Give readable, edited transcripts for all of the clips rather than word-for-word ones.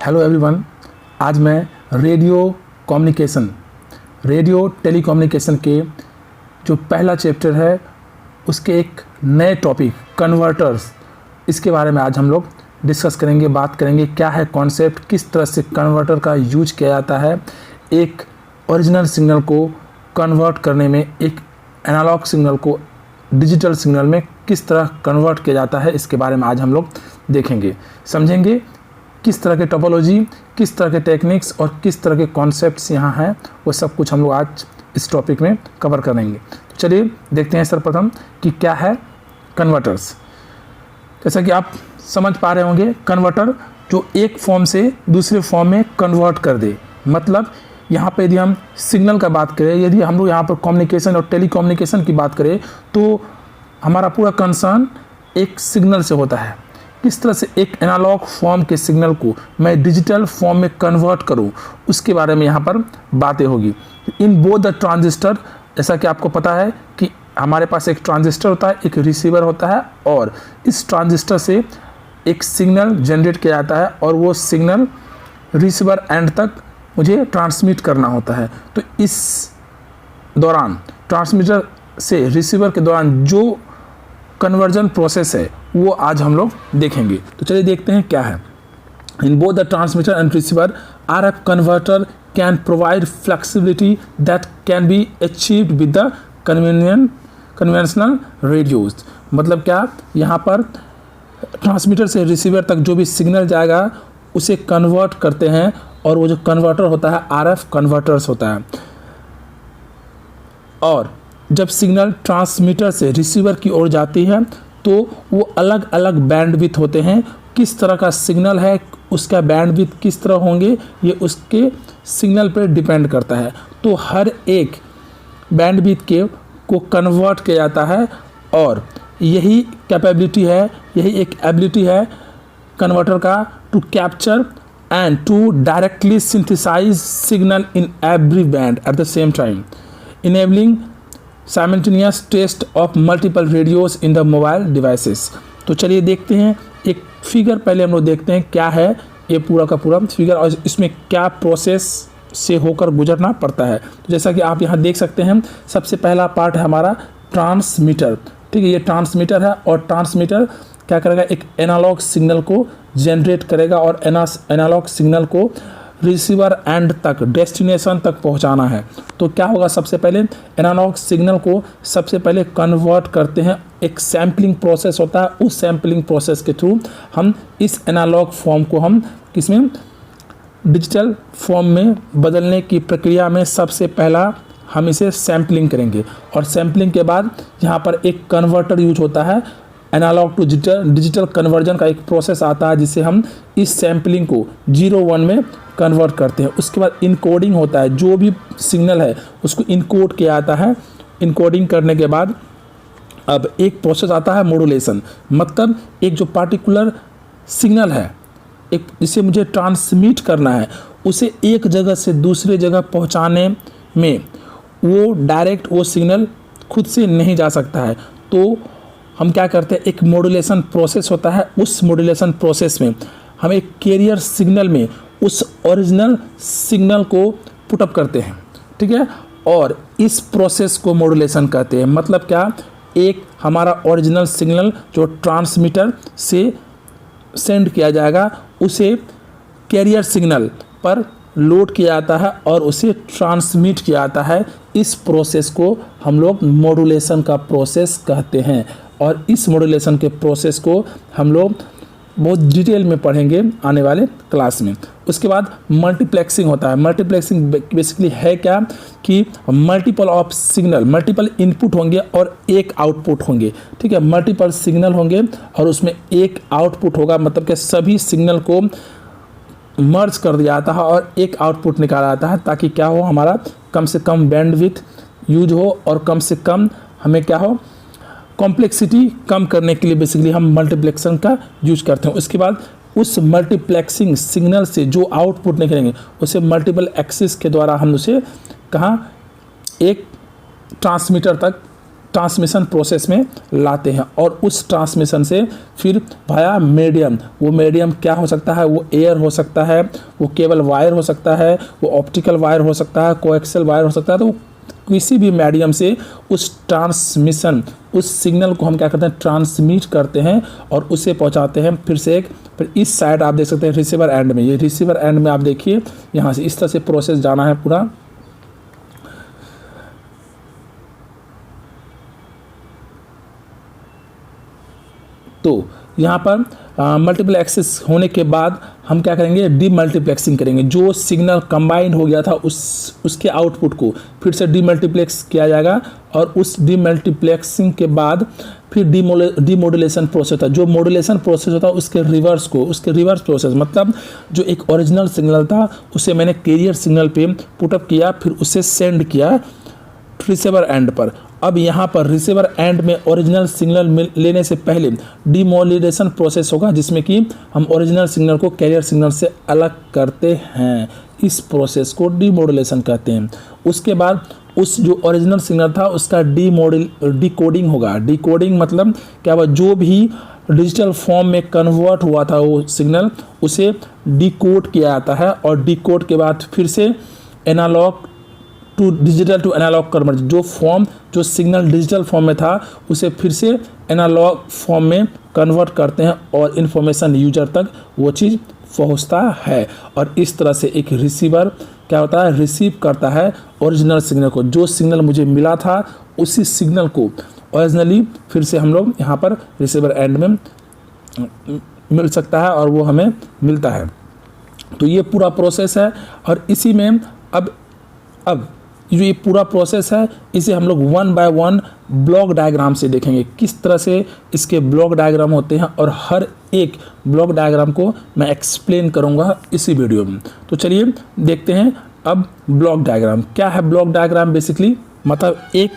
Hello everyone. आज मैं radio telecommunication के जो पहला चैप्टर है उसके एक नए टॉपिक कन्वर्टर्स, इसके बारे में आज हम लोग डिस्कस करेंगे, बात करेंगे। क्या है कॉन्सेप्ट, किस तरह से कन्वर्टर का यूज किया जाता है, एक ओरिजिनल सिग्नल को कन्वर्ट करने में, एक एनालॉग सिग्नल को डिजिटल सिग्नल में किस तरह कन्वर्ट किया जाता है, इसके बारे में आज हम लोग देखेंगे, समझेंगे। किस तरह के टोपोलॉजी, किस तरह के टेक्निक्स और किस तरह के कॉन्सेप्ट्स यहाँ हैं, वो सब कुछ हम लोग आज इस टॉपिक में कवर करेंगे। तो चलिए देखते हैं सर्वप्रथम कि क्या है कन्वर्टर्स। जैसा कि आप समझ पा रहे होंगे, कन्वर्टर जो एक फॉर्म से दूसरे फॉर्म में कन्वर्ट कर दे। मतलब यहाँ पे यदि हम सिग्नल का बात करें, यदि हम लोग यहाँ पर कम्युनिकेशन और टेलीकम्युनिकेशन की बात करें, तो हमारा पूरा कंसर्न एक सिग्नल से होता है। किस तरह से एक एनालॉग फॉर्म के सिग्नल को मैं डिजिटल फॉर्म में कन्वर्ट करूं, उसके बारे में यहाँ पर बातें होगी। इन बोथ द ट्रांजिस्टर, जैसा कि आपको पता है कि हमारे पास एक ट्रांजिस्टर होता है, एक रिसीवर होता है, और इस ट्रांजिस्टर से एक सिग्नल जनरेट किया जाता है और वो सिग्नल रिसीवर एंड तक मुझे ट्रांसमिट करना होता है। तो इस दौरान ट्रांसमीटर से रिसीवर के दौरान जो कन्वर्जन प्रोसेस है वो आज हम लोग देखेंगे। तो चलिए देखते हैं क्या है। In both the transmitter and receiver RF converter can provide flexibility that can be achieved with the conventional radios. मतलब क्या, यहाँ पर ट्रांसमीटर से रिसीवर तक जो भी सिग्नल जाएगा उसे कन्वर्ट करते हैं, और वो जो कन्वर्टर होता है RF कन्वर्टर्स होता है। और जब सिग्नल ट्रांसमीटर से रिसीवर की ओर जाती है तो वो अलग अलग बैंडविड्थ होते हैं। किस तरह का सिग्नल है, उसका बैंडविड्थ किस तरह होंगे, ये उसके सिग्नल पर डिपेंड करता है। तो हर एक बैंडविड्थ को कन्वर्ट किया जाता है, और यही कैपेबिलिटी है, यही एक एबिलिटी है कन्वर्टर का, to capture and to directly synthesize signal in every band at the same time, enabling simultaneous test of multiple radios in the mobile devices। तो चलिए देखते हैं एक फिगर, पहले हम लोग देखते हैं क्या है ये पूरा का पूरा फिगर और इसमें क्या प्रोसेस से होकर गुजरना पड़ता है। तो जैसा कि आप यहाँ देख सकते हैं, सबसे पहला पार्ट है हमारा ट्रांसमीटर। ठीक है, ये ट्रांसमीटर है, और ट्रांसमीटर क्या करेगा, एक एनालॉग सिग्नल को जनरेट करेगा और एनालॉग सिग्नल को रिसीवर एंड तक, डेस्टिनेशन तक पहुंचाना है। तो क्या होगा, सबसे पहले एनालॉग सिग्नल को सबसे पहले कन्वर्ट करते हैं। एक सैम्पलिंग प्रोसेस होता है, उस सैम्पलिंग प्रोसेस के थ्रू हम इस एनालॉग फॉर्म को हम किसमें, डिजिटल फॉर्म में बदलने की प्रक्रिया में सबसे पहला हम इसे सैम्पलिंग करेंगे। और सैम्पलिंग के बाद यहाँ पर एक कन्वर्टर यूज होता है, एनालॉग टू डिजिटल कन्वर्जन का एक प्रोसेस आता है, जिसे हम इस सैम्पलिंग को 0-1 में कन्वर्ट करते हैं। उसके बाद इनकोडिंग होता है, जो भी सिग्नल है उसको इनकोड किया जाता है। इनकोडिंग करने के बाद अब एक प्रोसेस आता है मॉड्यूलेशन। मतलब एक जो पार्टिकुलर सिग्नल है, एक जिसे मुझे ट्रांसमिट करना है, उसे एक जगह से दूसरे जगह पहुँचाने में वो डायरेक्ट वो सिग्नल खुद से नहीं जा सकता है। तो हम क्या करते हैं, एक मॉड्यूलेशन प्रोसेस होता है। उस मॉड्यूलेशन प्रोसेस में हम एक कैरियर सिग्नल में उस ओरिजिनल सिग्नल को पुटअप करते हैं। ठीक है, और इस प्रोसेस को मॉड्यूलेशन कहते हैं। मतलब क्या, एक हमारा ओरिजिनल सिग्नल जो ट्रांसमीटर से सेंड किया जाएगा, उसे कैरियर सिग्नल पर लोड किया जाता है और उसे ट्रांसमिट किया जाता है। इस प्रोसेस को हम लोग मॉड्यूलेशन का प्रोसेस कहते हैं, और इस मॉड्यूलेशन के प्रोसेस को हम लोग बहुत डिटेल में पढ़ेंगे आने वाले क्लास में। उसके बाद मल्टीप्लेक्सिंग होता है। मल्टीप्लेक्सिंग बेसिकली है क्या, कि multiple of signal, multiple input होंगे और एक आउटपुट होंगे। ठीक है, मल्टीपल सिग्नल होंगे और उसमें एक आउटपुट होगा। मतलब कि सभी सिग्नल को मर्ज कर दिया जाता है और एक आउटपुट निकाला जाता है, ताकि क्या हो, हमारा कम से कम बैंडविड्थ यूज हो और कम से कम हमें क्या हो, कॉम्प्लेक्सिटी कम करने के लिए बेसिकली हम मल्टीप्लेक्सन का यूज करते हैं। उसके बाद उस मल्टीप्लेक्सिंग सिग्नल से जो आउटपुट निकलेंगे उसे मल्टीपल एक्सिस के द्वारा हम उसे कहाँ, एक ट्रांसमीटर तक ट्रांसमिशन प्रोसेस में लाते हैं और उस ट्रांसमिशन से फिर भाया मीडियम, वो मीडियम क्या हो सकता है, वो एयर हो सकता है, वो केबल वायर हो सकता है, वो ऑप्टिकल वायर हो सकता है, कोएक्सियल वायर हो सकता है। तो किसी भी मीडियम से उस ट्रांसमिशन, उस सिग्नल को हम क्या करते हैं, ट्रांसमिट करते हैं और उसे पहुंचाते हैं फिर इस साइड आप देख सकते हैं रिसीवर एंड में। ये रिसीवर एंड में आप देखिए यहाँ से इस तरह से प्रोसेस जाना है पूरा। तो यहाँ पर मल्टीपल एक्सेस होने के बाद हम क्या करेंगे, डीमल्टीप्लेक्सिंग करेंगे। जो सिग्नल कंबाइंड हो गया था उसके आउटपुट को फिर से डीमल्टीप्लेक्स किया जाएगा और उस डीमल्टीप्लेक्सिंग के बाद फिर डीमोडुलेशन प्रोसेस था। जो मॉड्यूलेशन प्रोसेस होता है उसके रिवर्स प्रोसेस, मतलब जो एक ओरिजिनल सिग्नल था उसे मैंने कैरियर सिग्नल पे पुटअप किया, फिर उसे सेंड किया रिसीवर एंड पर। अब यहाँ पर रिसीवर एंड में ओरिजिनल सिग्नल लेने से पहले डीमोडुलेशन प्रोसेस होगा, जिसमें कि हम ओरिजिनल सिग्नल को कैरियर सिग्नल से अलग करते हैं। इस प्रोसेस को डीमोडुलेशन कहते हैं। उसके बाद उस जो ओरिजिनल सिग्नल था उसका डिकोडिंग होगा। डिकोडिंग मतलब क्या हुआ, जो भी डिजिटल फॉर्म में कन्वर्ट हुआ था वो सिग्नल, उसे डिकोड किया जाता है और डिकोड के बाद फिर से analogue to digital to analogue convert, जो सिग्नल डिजिटल फॉर्म में था उसे फिर से एनालॉग फॉर्म में कन्वर्ट करते हैं और इन्फॉर्मेशन यूजर तक वो चीज़ पहुंचता है। और इस तरह से एक रिसीवर क्या होता है, रिसीव करता है ओरिजिनल सिग्नल को। जो सिग्नल मुझे मिला था उसी सिग्नल को ओरिजिनली फिर से हम लोग यहाँ पर रिसीवर एंड में मिल सकता है और वो हमें मिलता है। तो ये पूरा प्रोसेस है और इसी में अब जो ये पूरा प्रोसेस है इसे हम लोग 1 बाय 1 ब्लॉक डायग्राम से देखेंगे, किस तरह से इसके ब्लॉक डायग्राम होते हैं और हर एक ब्लॉक डायग्राम को मैं एक्सप्लेन करूंगा इसी वीडियो में। तो चलिए देखते हैं अब ब्लॉक डायग्राम क्या है। ब्लॉक डायग्राम बेसिकली मतलब एक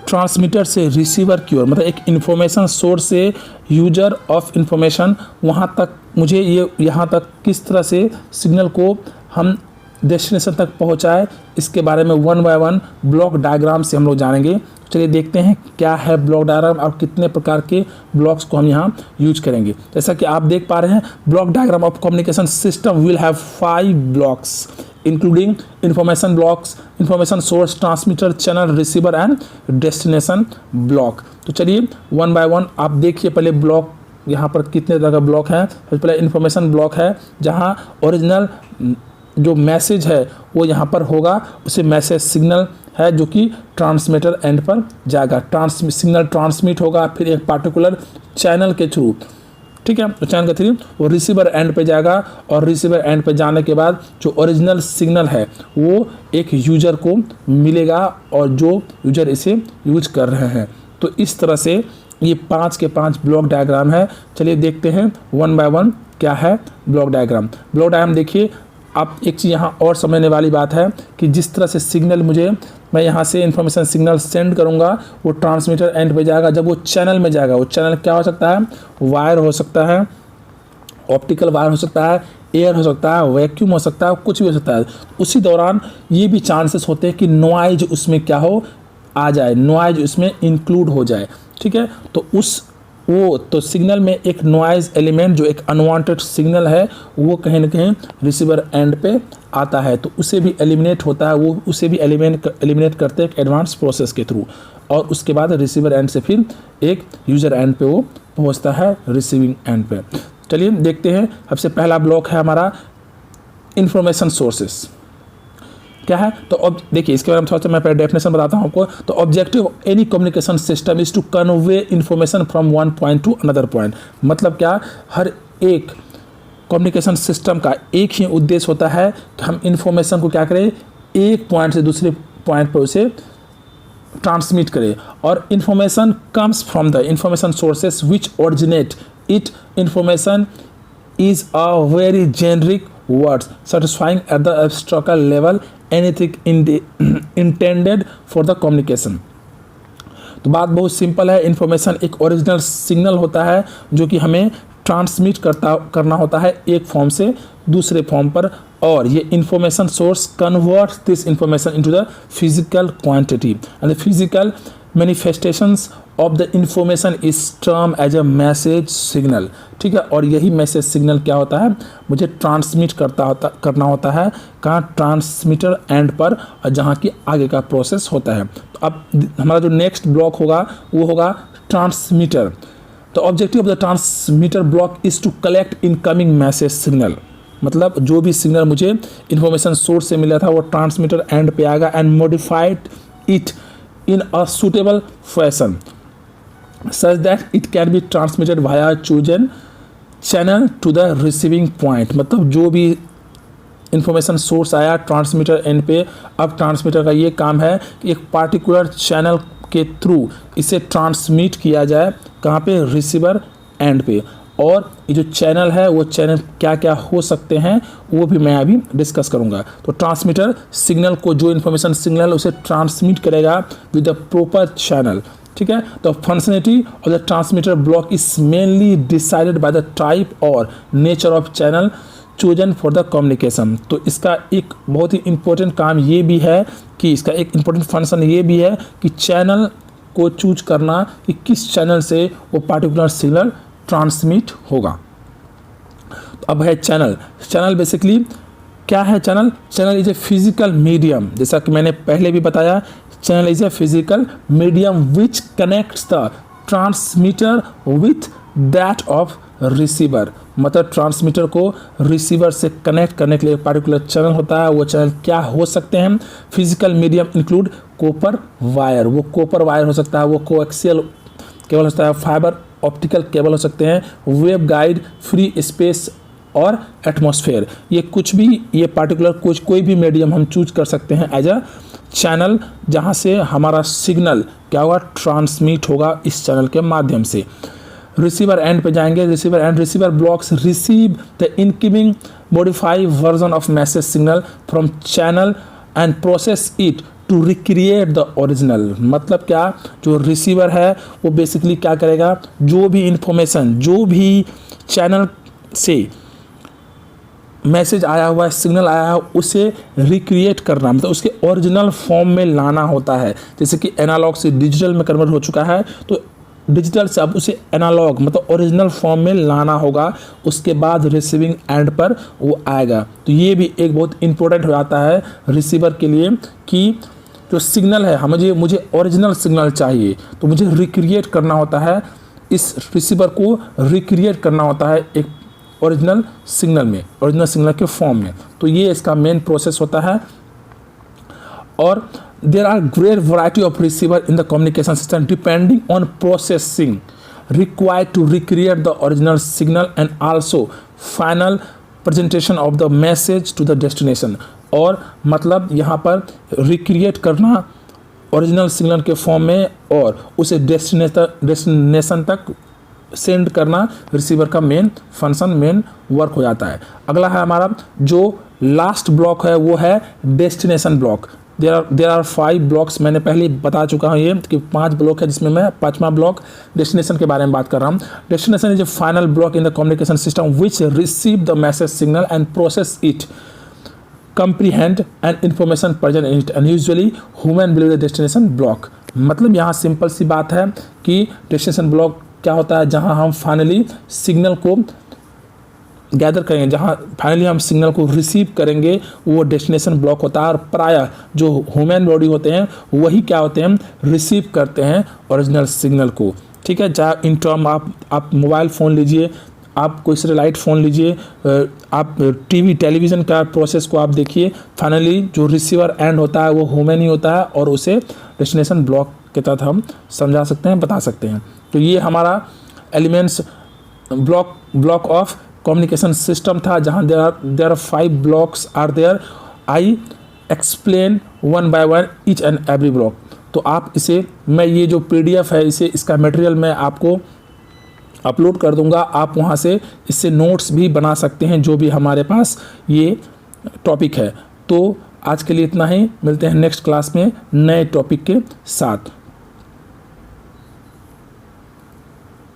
ट्रांसमीटर से रिसीवर की ओर, मतलब एक इन्फॉर्मेशन सोर्स से यूजर ऑफ इंफॉर्मेशन वहाँ तक मुझे ये यहाँ तक किस तरह से सिग्नल को हम डेस्टिनेशन तक पहुंचाए, इसके बारे में 1 बाय 1 ब्लॉक डायग्राम से हम लोग जानेंगे। चलिए देखते हैं क्या है ब्लॉक डायग्राम और कितने प्रकार के ब्लॉक्स को हम यहाँ यूज करेंगे। जैसा कि आप देख पा रहे हैं, block diagram of communication system will have 5 blocks including information blocks, information source, transmitter, channel, receiver and destination block. तो चलिए 1 बाय 1 आप देखिए पहले ब्लॉक यहाँ पर कितने तरह का ब्लॉक है। सबसे पहले इन्फॉर्मेशन ब्लॉक है जहाँ ओरिजिनल जो मैसेज है वो यहाँ पर होगा, उसे मैसेज सिग्नल है जो कि ट्रांसमीटर एंड पर जाएगा। सिग्नल ट्रांसमिट होगा फिर एक पार्टिकुलर चैनल के थ्रू, ठीक है। तो चैनल के थ्रू वो रिसीवर एंड पे जाएगा और रिसीवर एंड पे जाने के बाद जो ओरिजिनल सिग्नल है वो एक यूजर को मिलेगा और जो यूजर इसे यूज कर रहे हैं। तो इस तरह से ये 5 के 5 ब्लॉक डायग्राम है। चलिए देखते हैं 1 बाय 1 क्या है ब्लॉक डायग्राम। ब्लॉक डायग्राम देखिए, आप एक चीज़ यहाँ और समझने वाली बात है कि जिस तरह से सिग्नल मैं यहाँ से इन्फॉर्मेशन सिग्नल सेंड करूँगा वो ट्रांसमीटर एंड पे जाएगा। जब वो चैनल में जाएगा, वो चैनल क्या हो सकता है, वायर हो सकता है, ऑप्टिकल वायर हो सकता है, एयर हो सकता है, वैक्यूम हो सकता है, कुछ भी हो सकता है। उसी दौरान ये भी चांसेस होते हैं कि नॉइज उसमें क्या हो आ जाए, नॉइज उसमें इंक्लूड हो जाए, ठीक है। तो सिग्नल में एक नॉइज एलिमेंट जो एक अनवांटेड सिग्नल है वो कहीं ना कहीं रिसीवर एंड पे आता है, तो उसे भी एलिमिनेट होता है, वो उसे भी एलिमिनेट करते हैं एक एडवांस प्रोसेस के थ्रू और उसके बाद रिसीवर एंड से फिर एक यूजर एंड पे वो पहुंचता है रिसीविंग एंड पे। चलिए देखते हैं, सबसे पहला ब्लॉक है हमारा इंफॉर्मेशन सोर्सेस क्या है। तो अब देखिए इसके बारे में थोड़ा सा मैं पहले डेफिनेशन बताता हूँ आपको। तो objective of any communication system is to convey information from one point to another point. मतलब क्या, हर एक कम्युनिकेशन सिस्टम का एक ही उद्देश्य होता है कि हम इंफॉर्मेशन को क्या करें, एक पॉइंट से दूसरे पॉइंट पर उसे ट्रांसमिट करें। और information comes from the information sources which originate it. Information is a very generic words satisfying at the abstract level anything intended for the communication। तो बात बहुत सिंपल है। इंफॉर्मेशन एक ओरिजिनल सिग्नल होता है जो कि हमें ट्रांसमिट करना होता है एक फॉर्म से दूसरे फॉर्म पर, और ये information source converts this information into the physical quantity and the physical manifestations of the information is term as a message signal. ठीक है, और यही मैसेज सिग्नल क्या होता है, मुझे ट्रांसमिट करना होता है कहाँ, ट्रांसमीटर एंड पर, जहाँ की आगे का प्रोसेस होता है। तो अब हमारा जो नेक्स्ट ब्लॉक होगा वो होगा ट्रांसमीटर। तो objective of the transmitter block is to collect incoming message signal, मतलब जो भी सिग्नल मुझे इन्फॉर्मेशन सोर्स से मिला था वो ट्रांसमीटर एंड पे आएगा and modified it in a suitable fashion such that it can be transmitted via chosen channel to the receiving point। मतलब जो भी इंफॉर्मेशन सोर्स आया ट्रांसमीटर एंड पे, अब ट्रांसमीटर का ये काम है कि एक पार्टिकुलर चैनल के थ्रू इसे ट्रांसमिट किया जाए कहाँ पे, रिसीवर एंड पे। और ये जो चैनल है वो चैनल क्या क्या हो सकते हैं वो भी मैं अभी डिस्कस करूँगा। तो ट्रांसमीटर सिग्नल को, जो इन्फॉर्मेशन सिग्नल उसे ट्रांसमिट करेगा विद द प्रॉपर चैनल। ठीक है, तो functionality of the transmitter block is mainly decided by the type और nature of channel chosen for the communication. तो इसका एक बहुत ही इंपॉर्टेंट काम ये भी है कि इसका एक इंपॉर्टेंट फंक्शन ये भी है कि चैनल को चूज करना कि किस चैनल से वो पार्टिकुलर सिग्नल ट्रांसमिट होगा। तो अब है चैनल। चैनल बेसिकली क्या है, channel is a physical medium, जैसा कि मैंने पहले भी बताया, channel is a physical medium which connects the transmitter with that of receiver. मतलब ट्रांसमीटर को रिसीवर से कनेक्ट करने के लिए पार्टिकुलर चैनल होता है। वो चैनल क्या हो सकते हैं, physical medium include copper wire, वो कॉपर वायर हो सकता है, वो कोएक्सियल केबल हो सकता है, फाइबर ऑप्टिकल केबल हो सकते हैं, वेब गाइड, फ्री स्पेस और एटमॉस्फेयर। ये कुछ भी, ये पार्टिकुलर कोई भी मीडियम हम चूज कर सकते हैं एज अ चैनल, जहाँ से हमारा सिग्नल क्या होगा, ट्रांसमिट होगा इस चैनल के माध्यम से। रिसीवर एंड पे जाएंगे, receiver end receiver blocks receive the incoming modify version of message signal from channel and process it to recreate the original. मतलब क्या, जो रिसीवर है वो बेसिकली क्या करेगा, जो भी इंफॉर्मेशन, जो भी चैनल से मैसेज आया हुआ है, सिग्नल आया है, उसे रिक्रिएट करना, मतलब उसके ओरिजिनल फॉर्म में लाना होता है। जैसे कि एनालॉग से डिजिटल में कन्वर्ट हो चुका है, तो डिजिटल से अब उसे एनालॉग मतलब ओरिजिनल फॉर्म में लाना होगा, उसके बाद रिसीविंग एंड पर वो आएगा। तो ये भी एक बहुत इंपॉर्टेंट हो जाता है रिसीवर के लिए कि जो सिग्नल है, मुझे ओरिजिनल सिग्नल चाहिए, तो मुझे रिक्रिएट करना होता है, इस रिसीवर को रिक्रिएट करना होता है एक ओरिजिनल सिग्नल में, ओरिजिनल सिग्नल के फॉर्म में। तो ये इसका मेन प्रोसेस होता है। और there are great variety of receiver in the communication system depending on processing required to recreate the original signal and also final presentation of the message to the destination. और मतलब यहाँ पर recreate करना original signal के form में और उसे destination तक सेंड करना रिसीवर का मेन फंक्शन, मेन वर्क हो जाता है। अगला है हमारा जो लास्ट ब्लॉक है वो है destination block. There are 5 blocks, मैंने पहले बता चुका हूँ ये कि 5 ब्लॉक है, जिसमें मैं 5वां ब्लॉक डेस्टिनेशन के बारे में बात कर रहा हूँ। Destination is A final block in the communication system which receive the message signal and process it, comprehend and information present in it and usually human believe the destination block। मतलब यहाँ simple सी बात है कि destination block क्या होता है, जहाँ हम फाइनली सिग्नल को गैदर करेंगे, जहाँ फाइनली हम सिग्नल को रिसीव करेंगे, वो डेस्टिनेशन ब्लॉक होता है। और प्रायः जो ह्यूमन बॉडी होते हैं वही क्या होते हैं, रिसीव करते हैं ओरिजिनल सिग्नल को। ठीक है, चाहे इन टर्म आप मोबाइल फ़ोन लीजिए, आप कोई सैटेलाइट फ़ोन लीजिए, आप टीवी टेलीविज़न का प्रोसेस को आप देखिए, फाइनली जो रिसीवर एंड होता है वो ह्यूमन ही होता है और उसे डेस्टिनेशन ब्लॉक के तहत हम समझा सकते हैं, बता सकते हैं। तो ये हमारा elements block of communication system था, जहाँ there are 5 blocks are there. I explain one by one each and every block. तो आप इसे, मैं ये जो PDF है इसे, इसका मटेरियल मैं आपको अपलोड कर दूंगा, आप वहाँ से इससे नोट्स भी बना सकते हैं, जो भी हमारे पास ये टॉपिक है। तो आज के लिए इतना ही, मिलते हैं नेक्स्ट क्लास में नए टॉपिक के साथ।